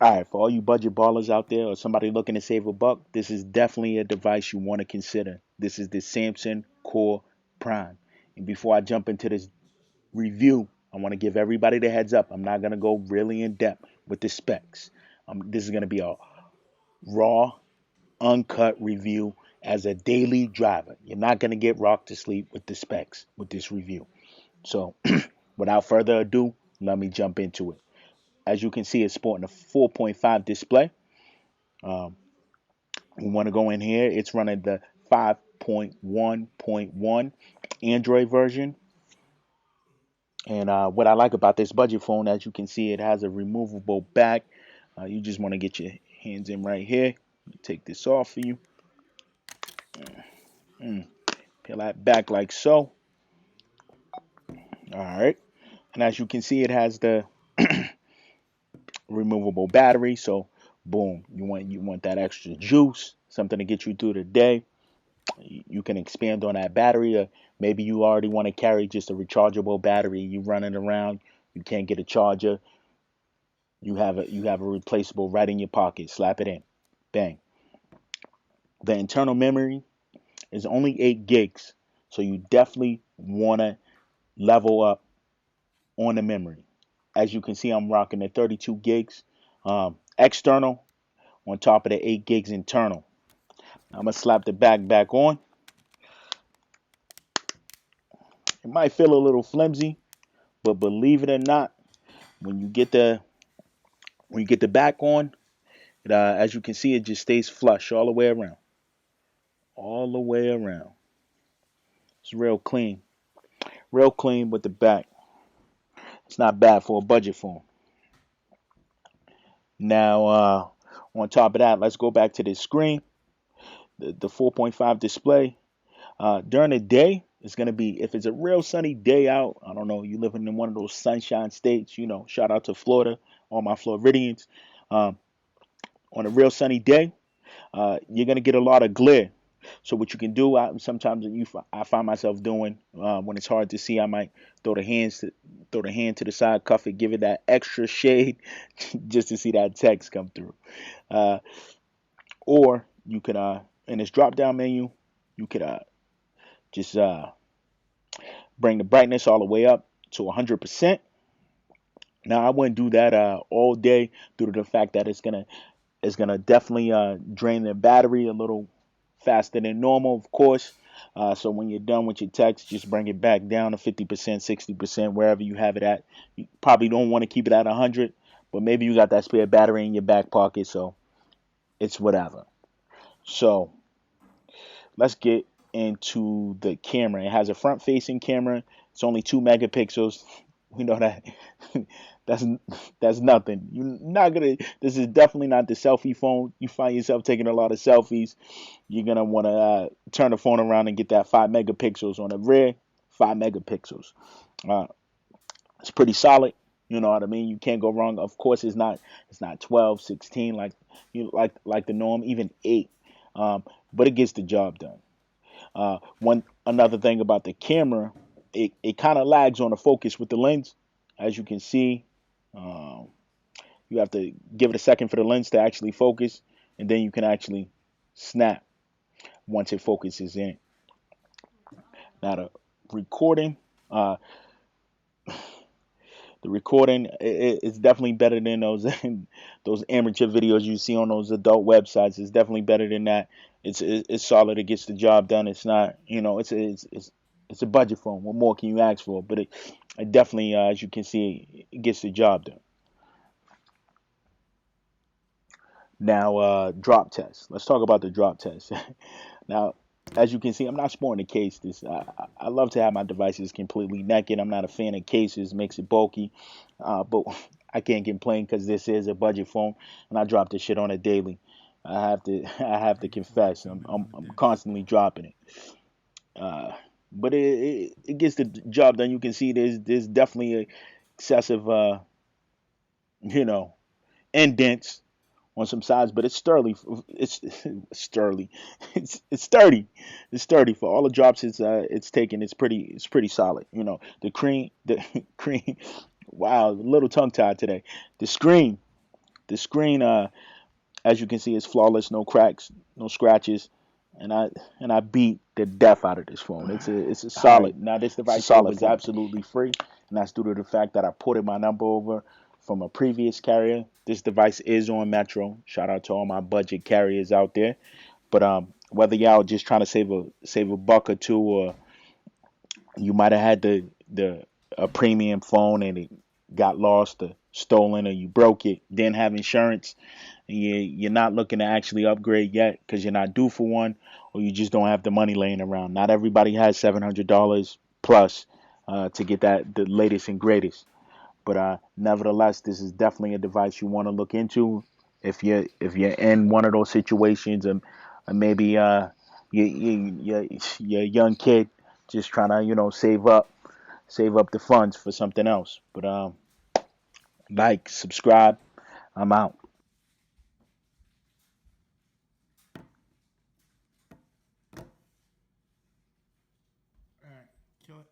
All right, for all you budget ballers out there or somebody looking to save a buck, this is definitely a device you want to consider. This is the Samsung Core Prime. And before I jump into this review, I want to give everybody the heads up. I'm not going to go really in depth with the specs. This is going to be a raw, uncut review as a daily driver. You're not going to get rocked to sleep with the specs with this review. So, without further ado, let me jump into it. As you can see, it's sporting a 4.5 display. Um, we want to go in here. It's running the 5.1.1 Android version. And what I like about this budget phone, as you can see, it has a removable back. You just want to get your hands in right here. Take this off for you. Mm, Peel that back like so. All right. And as you can see, it has the removable battery. So, boom, you want that extra juice, something to get you through the day. You can expand on that battery. Or maybe you already want to carry just a rechargeable battery. You running around, you can't get a charger. You have a replaceable right in your pocket. Slap it in, bang. The internal memory is only 8 gigs, so you definitely want to level up on the memory. As you can see, I'm rocking the 32 gigs external on top of the 8 gigs internal. I'm gonna slap the back on. It might feel a little flimsy, but believe it or not, when you get the back on, as you can see, it just stays flush all the way around. It's real clean with the back. It's not bad for a budget phone. Now, on top of that, let's go back to the screen, the 4.5 display. During the day, it's gonna be if it's a real sunny day out. I don't know, you living in one of those sunshine states. Shout out to Florida, all my Floridians. Um, on a real sunny day, you're gonna get a lot of glare. So what you can do, sometimes I find myself doing when it's hard to see, I might throw the hand to the side, cuff it, give it that extra shade, just to see that text come through. Uh, or you could in this drop down menu, you could just bring the brightness all the way up to 100%. Now I wouldn't do that all day due to the fact that it's gonna definitely drain the battery a little faster than normal, of course. So when you're done with your text, just bring it back down to 50%, 60%, wherever you have it at. You probably don't want to keep it at 100, but maybe you got that spare battery in your back pocket, so it's whatever. So let's get into the camera. It has a front-facing camera. It's only 2 megapixels. We know that that's that's nothing. You're not gonna. This is definitely not the selfie phone. You find yourself taking a lot of selfies. You're gonna want to turn the phone around and get that 5 megapixels on the rear. 5 megapixels. Uh, it's pretty solid. You know what I mean? You can't go wrong. Of course, it's not 12, 16 like the norm, even 8. But it gets the job done. One another thing about the camera, it kind of lags on the focus with the lens. As you can see, um, you have to give it a second for the lens to actually focus, and then you can actually snap once it focuses in. Now recording, uh, the recording is definitely better than those those amateur videos you see on those adult websites. It's definitely better than that. It's solid. It gets the job done. It's not, it's a budget phone. What more can you ask for? But it definitely, as you can see, it gets the job done. Now, drop test. Let's talk about the drop test. Now, as you can see, I'm not sporting a case. I love to have my devices completely naked. I'm not a fan of cases. Makes it bulky. But I can't complain because this is a budget phone, and I drop this shit on it daily. I have to confess, I'm constantly dropping it. Uh, but it gets the job done. You can see there's definitely a excessive you know indents on some sides, but it's sturdy. It's sturdy. It's sturdy. It's sturdy for all the drops it's taken. It's pretty solid. The cream. Wow, a little tongue tied today. The screen. The screen, as you can see, is flawless, no cracks, no scratches, and I beat the death out of this phone. It's a All right. solid. Now this It's a device here solid was phone. absolutely free, and that's due to the fact that I ported my number over from a previous carrier. This device is on Metro. Shout out to all my budget carriers out there. But whether y'all just trying to save a buck or two, or you might have had the a premium phone and it got lost or stolen, or you broke it, didn't have insurance, and you're not looking to actually upgrade yet because you're not due for one, or you just don't have the money laying around. Not everybody has $700 plus to get the latest and greatest. But nevertheless, this is definitely a device you want to look into if you're in one of those situations, and maybe you're a young kid just trying to save up the funds for something else. But like, subscribe. I'm out. All right. Kill it.